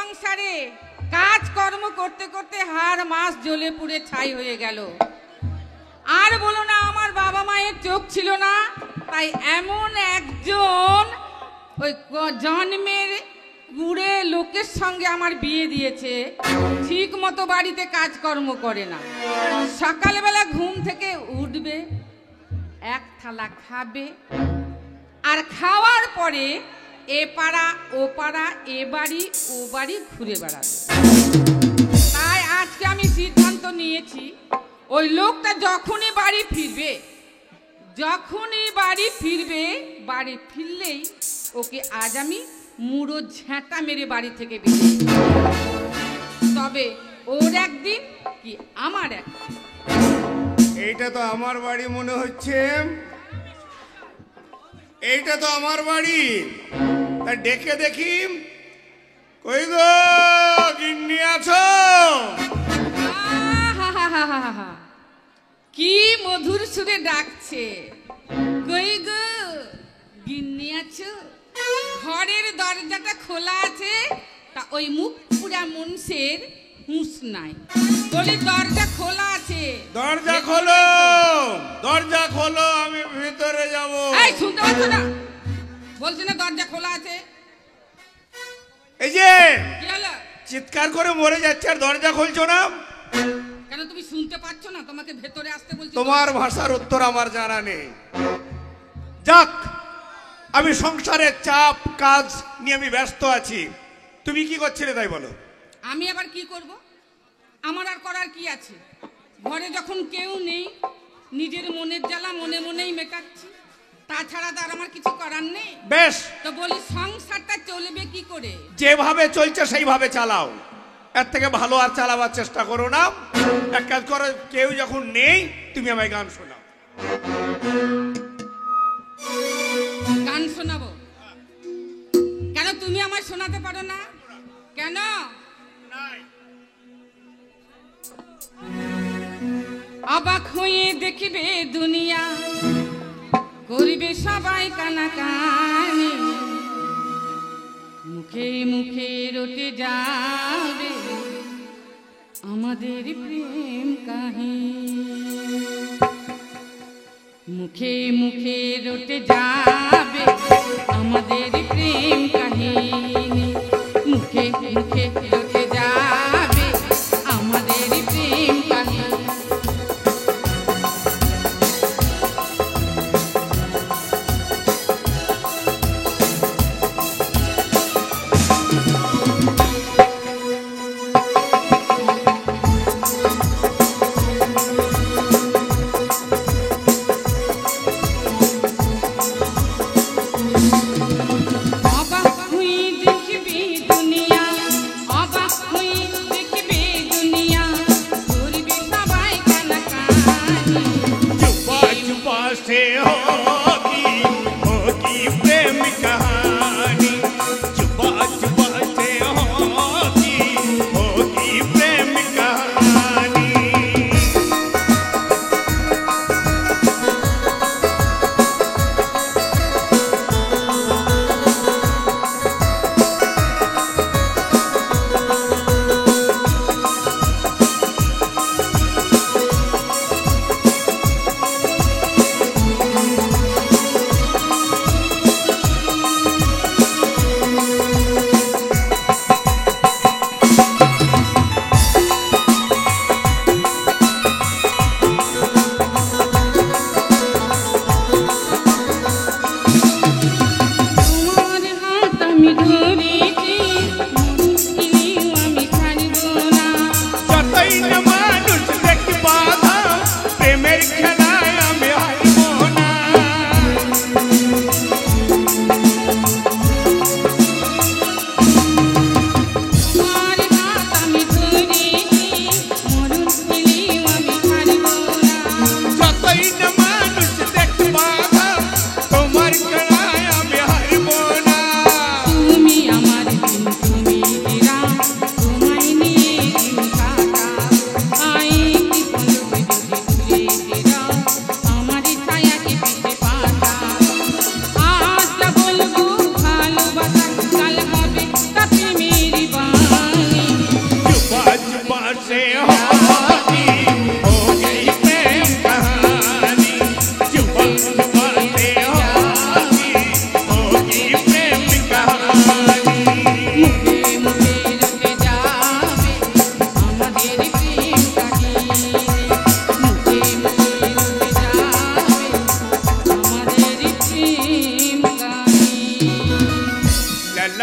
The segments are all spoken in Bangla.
সংসারে কাজকর্ম করতে করতে হাড় মাস জ্বলে পুড়ে ছাই হয়ে গেল। আর বলো না, আমার বাবা মায়ের চোখ ছিল না, তাই এমন একজন ওই জন্মের বুড়ে লোকের সঙ্গে আমার বিয়ে দিয়েছে, ঠিক মতো বাড়িতে কাজকর্ম করে না। সকালবেলা ঘুম থেকে উঠবে, এক থালা খাবে, আর খাওয়ার পরে এ পাড়া ও পাড়া, এ বাড়ি ও বাড়ি ঘুরে বেড়াবে। তাই আজকে আমি সিদ্ধান্ত নিয়েছি, ওই লোকটা যখনই বাড়ি ফিরবে, বাড়ি ফিরলেই ওকে আজ আমি মুড়ো ঝ্যাঁটা মেরে বাড়ি থেকে বেরিয়ে, তবে ওর একদিন কি আমার একদিন। এইটা তো আমার বাড়ি মনে হচ্ছে, এইটা তো আমার বাড়ি। তা ডেকে দেখি, কই গো গিন্নি আছো? কি মধুর সুরে ডাকছে, কই গো গিন্নি আছো? ঘরের দরজাটা খোলা আছে, তা ওই মুখ পুরা মুন্সের হুঁশ নাই। বলি দরজা খোলা আছে, দরজা খোলো, দরজা খোলো, আমি ভিতরে যাব। এই শুনতে পাচ্ছ না? বলছি না দরজা খোলা আছে। এই যে কি হলো? চিৎকার করে মরে যাচ্ছে আর দরজা খুলছো না কেন? তুমি শুনতে পাচ্ছ না? তোমাকে ভেতরে আসতে বলছি। তোমার ভাষার উত্তর আমার জানা নেই। যাক, আমি সংসারের চাপ কাজ নিয়ে আমি ব্যস্ত আছি। তুমি কি করছিলে তাই বলো? আমি আবার কি করব? আমার আর করার কি আছে? ঘরে যখন কেউ নেই, নিজের মনের জ্বালা মনে মনেই মেটাচ্ছি, তাছাড়া তো আর আমার কিছু করার নেই। বেশ, তো বলি সংসারটা চলবে কি করে? যেভাবে চলছে সেইভাবে চালাও, এর থেকে ভালো আর চালাবার চেষ্টা করো না। এক কাজ করো, কেউ যখন নেই তুমি আমায় গান শোনাও। গান শোনাবো? কেন তুমি আমায় শোনাতে পারো না কেন? অবাক হয়ে দেখবে দুনিয়া, করবে সবাই কানাকানি, মুখে মুখে রটে যাবে আমাদের প্রেম কাহিনী, মুখে মুখে রটে যাবে আমাদের প্রেম কাহিনী, মুখে মুখে রটে যাবে আমাদের প্রেম কাহিনী। আমার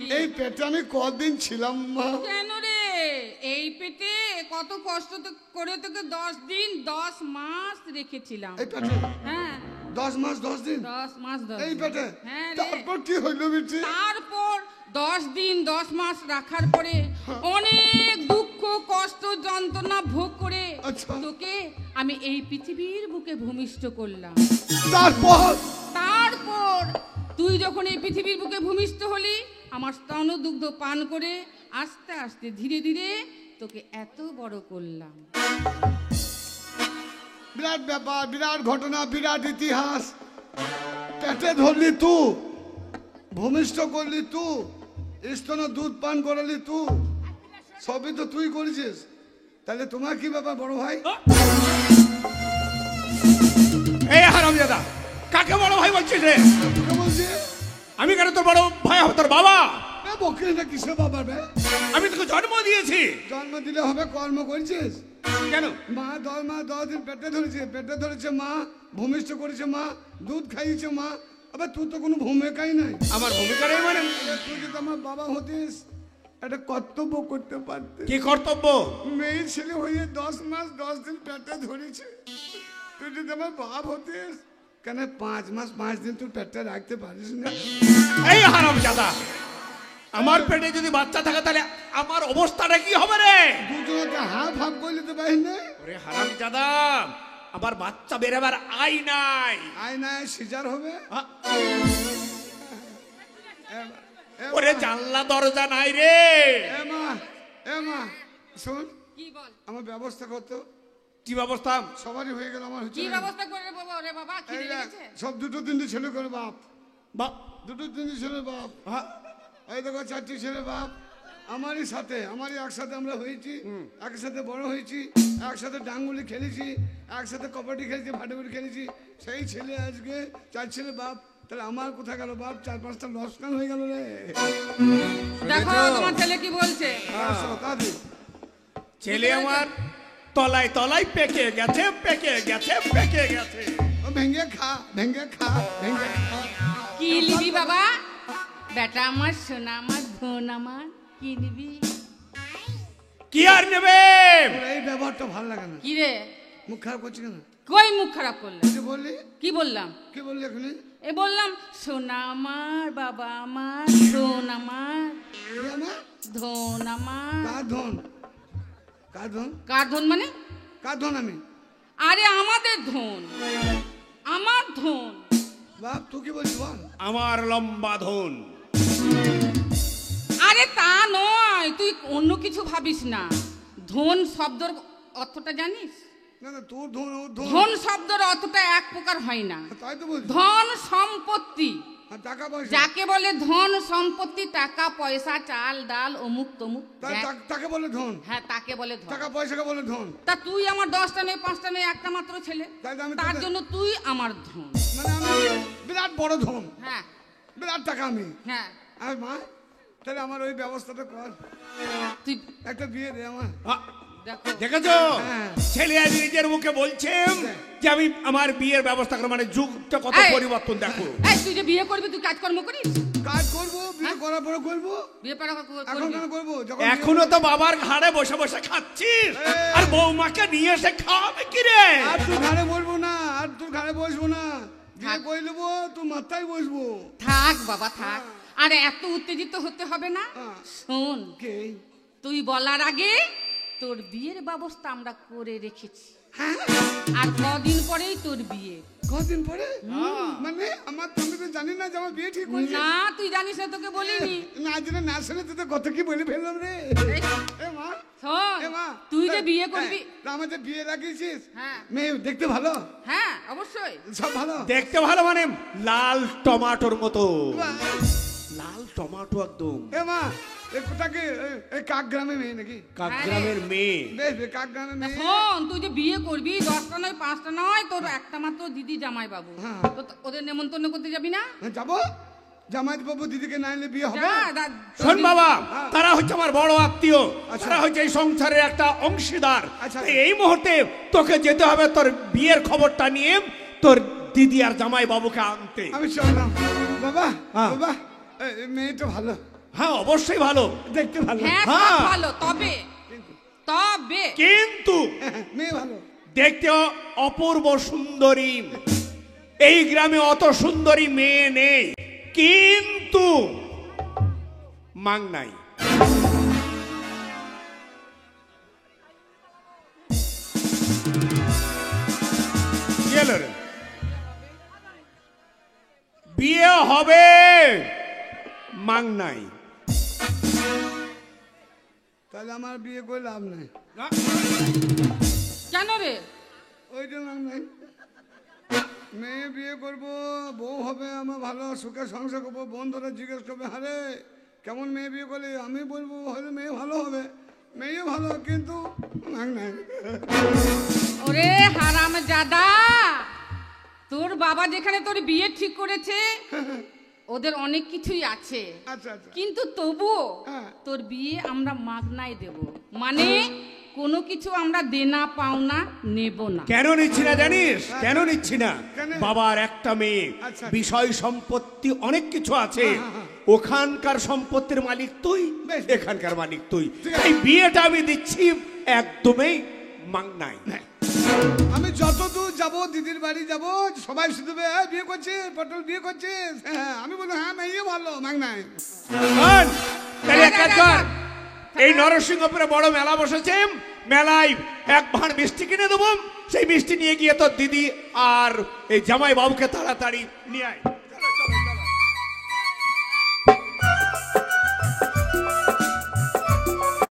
এই পেটে আমি কদিন ছিলাম মা? কেন রে? এই পেটে কত কষ্ট করে তোকে 10 দিন 10 মাস রেখেছিলাম। এই পেটে হ্যাঁ 10 মাস 10 দিন 10 মাস 10 এই পেটে? হ্যাঁ রে। তারপর কি হইল বিটি? তারপর 10 দিন 10 মাস রাখার পরে অনেক দুঃখ কষ্ট যন্ত্রণা ভোগ করে আচ্ছা। তোকে আমি এই পৃথিবীর বুকে ভূমিষ্ঠ করলাম। তারপর তারপর তুই যখন এই পৃথিবীর বুকে ভূমিষ্ঠ হলি, আমার স্তন দুগ্ধ পান করে আস্তে আস্তে ধীরে ধীরে তোকে এত বড় করলাম। বিরাট ব্যাপার, বিরাট ঘটনা, বিরাট ইতিহাস। পেটে ধরলি তুই, ভূমিষ্ঠ করলি তুই, স্তন দুধ পান করালি তুই, সবই তো তুই করেছিস। তাহলে তোমার কি ব্যাপার বড় ভাই? এই হারামজাদা, কাকে বড় ভাই বলছিস রে? কে বলছি? আমি কেন তোর বড় ভাই হব? তোর বাবা। বকরিটা কিসের বাবার বে? আমি তোকে জন্ম দিয়েছি। জন্ম দিলে হবে, কর্ম করেছিস। কেন? মা 10 দিন পেটে ধরেছে, পেটে ধরেছে মা, ভূমিষ্ঠ করেছে মা, দুধ খাইয়েছে মা। আবার তুই তো কোনো ভূমিকাই নাই। আমার ভূমিকা নেই মানে? তুই যদি আমার বাবা হতিস, একটা কর্তব্য করতে পারতিস। কি কর্তব্য? মেয়ে ছেলে হয়ে 10 মাস 10 দিন পেটে ধরেছে, তুই যদি আমার বাপ হতিস, কেন 5 মাস 5 দিন তুই পেটে রাখতে পারিস না? এই হারামজাদা, আমার পেটে যদি বাচ্চা থাকে তাহলে আমার অবস্থাটা কি হবে রে? দুজনকে হাফ হাফ করলে তো পারিস না। ওরে হারামজাদা, আমার বাচ্চা বেরোবার আই নাই। আয়নায় সিজার হবে। ওরে জানলা দরজা নাই রে। এ মা শোন, কি বল? আমার ব্যবস্থা করতো। কি ব্যবস্থা? সবারই হয়ে গেল, আমার হচ্ছে কি না। ব্যবস্থা করে বাবা? ওরে বাবা কি এই দেখ, লেগেছে? সব দুটো তিনটে ছেলে করে বাপ, বাপ। দুটো তিনটে ছেলে বাপ। হ্যাঁ। এই দেখো 4টি ছেলে বাপ। আমারই সাথে, আমারই একসাথে আমরা হয়েছি, একসাথে বড় হয়েছি, একসাথে ডাঙ্গুলি খেলেছি, একসাথে কবাডি খেলেছি, ভাটাভুটি খেলেছি। সেই ছেলে আজকে 4 ছেলে বাপ। তাহলে আমার কোথায় গেল বাপ? 4-5টা লসকান হয়ে গেল রে। দেখো তোমার ছেলে কি বলছে। তাড়াতাড়ি। ছেলে আমার তলায় তলায় পেকে গেছে, পেকে গেছে, পেকে গেছে। ও ভেঙে খা, ভেঙে খা, ভেঙে খা। কি নিবি বাবা? বেটা আমার, সোনা আমার, ধন আমার, কি নিবি? কি আর নেবে? তোর এই ব্যবহারটা ভালো লাগে না। কি রে? মুখ খারাপ করছি কেন? কই মুখ খারাপ করলে? কি বললি? কি বললাম? কি বললি এখানে? এ বললাম সোনা আমার, বাবা আমার, ধন আমার, ধন আমার। কার ধন? কার ধন? কার ধন মানে? কার ধন আমি? আরে আমাদের ধন, আমার ধন। বাপ তুই কি বলছিস বল? আমার লম্বা ধন। আরে তা নয়, তুই অন্য কিছু ভাবিস না। ধন শব্দের অর্থটা জানিস? না না, তোর ধন ওর ধন। ধন শব্দের অর্থটা এক প্রকার হয় না। তাই তো বলছি। ধন সম্পত্তি, আর টাকা পয়সা। যাকে বলে ধন সম্পত্তি, টাকা পয়সা, চাল ডাল, অমুক তমুক। তাকে বলে ধন। হ্যাঁ তাকে বলে ধন। টাকা পয়সাকে বলে ধন। তা তুই আমার 10টা নয় 5টা নয়, একটা মাত্র ছেলে, তাই তো আমি তার তোকে- জন্য তুই আমার ধন। মানে আমি বিরাট বড় ধন, হ্যাঁ বিরাট টাকা আমি। হ্যাঁ। আর মা, তাহলে আমার ওই ব্যবস্থাটা কর, তুই একটা বিয়ে দে আমার। দেখো দেখেছো? হ্যাঁ। ছেলে আজ নিজের মুখে বলছেন যে আমি আমার বিয়ের ব্যবস্থা করবো। মানে যুগটা কত এই, পরিবর্তন দেখো। এই তুই যে বিয়ে করবি, তুই কাজকর্ম করিস? কাজ করবো, বিয়ে করার পরে করবো। বিয়ে পড়া এখন কেন করবো? যখন এখনো তো বাবার ঘাড়ে বসে বসে খাচ্ছিস, আর বৌমাকে নিয়ে এসে খাওয়াবে কি রে? আর তুই ঘাড়ে বসবো না, আর তোর ঘাড়ে বসবো না। বিয়ে থাক। করে নেবো, তুই মাথায় বসবো। থাক বাবা থাক, আর এত উত্তেজিত হতে হবে না। হ্যাঁ। শোন, কে? তুই বলার আগে তোর বিয়ের ব্যবস্থা আমরা করে রেখেছি। হ্যাঁ? আর কদিন পরেই তোর বিয়ে। কদিন পরে? মানে আমার তুমি তো জানি না যে আমার বিয়ে ঠিক হয়েছে। না তুই জানিস না, তোকে বলিনি। না জেনে না শুনে তুই তো কত কি বলে ফেললাম রে। এই, এ মা, শোন, এ মা, তুই যে বিয়ে করবি। তা আমার যে বিয়ে লাগিয়েছিস, হ্যাঁ মেয়ে দেখতে ভালো, হ্যাঁ অবশ্যই। সব ভালো। দেখতে ভালো মানে লাল টমাটোর মতো, লাল টমাটো একদম। এ মা, এ কোথাকে? এই কাক গ্রামে মেয়ে নাকি? কাকগ্রামের মেয়ে। বেশ বেশ, কাক গ্রামে তা মেয়ে। শোন, তুই যে বিয়ে করবি 10টা নয় 5টা নয়, তোর একটা মাত্র দিদি জামাই বাবু। হ্যাঁ। তো ওদের নেমন্তন্ন করতে যাবি না? হ্যাঁ, যাবো। জামাই বাবু দিদিকে না এলে বিয়ে হবে? যা, শোন বাবা, তারা হচ্ছে আমার বড় আত্মীয়, আচ্ছা। তারা হচ্ছে এই সংসারের একটা অংশীদার। আচ্ছা। তাই এই মুহূর্তে তোকে যেতে হবে তোর বিয়ের খবরটা নিয়ে তোর দিদি আর জামাই বাবুকে আনতে। আমি চললাম। বাবা, হ্যাঁ। বাবা, এই মেয়েটা ভালো। হ্যাঁ অবশ্যই ভালো, দেখতে ভালো, হ্যাঁ হ্যাঁ। সব ভালো, তবে তবে কিন্তু মেয়ে ভালো। দেখতে অপূর্ব সুন্দরী। এই গ্রামে অত সুন্দরী মেয়ে নেই, কিন্তু মাং নাই। কি হলো রে? বিয়ে হবে, মাং নাই। তাহলে আমার বিয়ে করে লাভ নাই। কেন রে? ওই জন্য নাই, মেয়ে বিয়ে করবো, বউ হবে, আমার ভালো সুখে সংসার করবো। বন্ধুরা জিজ্ঞেস করবে আরে কেমন মেয়ে বিয়ে করলে, আমি বলবো হয়তো মেয়ে ভালো হবে, মেয়ে ভালো, কিন্তু নাই। ওরে হারামজাদা, তোর বাবা যেখানে তোর বিয়ে ঠিক করেছে ওদের অনেক কিছুই আছে, আচ্ছা আচ্ছা, কিন্তু তবুও হ্যাঁ। তোর বিয়ে আমরা মাগনায় দেব, মানে কোনো কিছু আমরা দেনা পাওনা নেব না। কেন নিচ্ছি না জানিস? কেন নিচ্ছি না? কেন? বাবার একটা মেয়ে, আচ্ছা। বিষয় সম্পত্তি অনেক কিছু আছে, ওখানকার সম্পত্তির মালিক তুই, বেশ। এখানকার মালিক তুই, ঠিক আছে। তাই বিয়েটা আমি দিচ্ছি একদমই মাংনাই। আমি যতদূর যাবো, দিদির বাড়ি যাবো, সবাই শুধু বিয়ে করছিস, পটল বিয়ে করছিস, হ্যাঁ আমি বলবো হ্যাঁ মেয়ে ভালো, মাগ নাই। শোন, তাহলে এক কাজ কর, এই নরসিংহপুরে বড় মেলা বসেছে, মেলায় এক ভাঁড় মিষ্টি কিনে দেবো, সেই মিষ্টি নিয়ে গিয়ে তোর দিদি আর এই জামাই বাবুকে তাড়াতাড়ি নিয়ে আয়।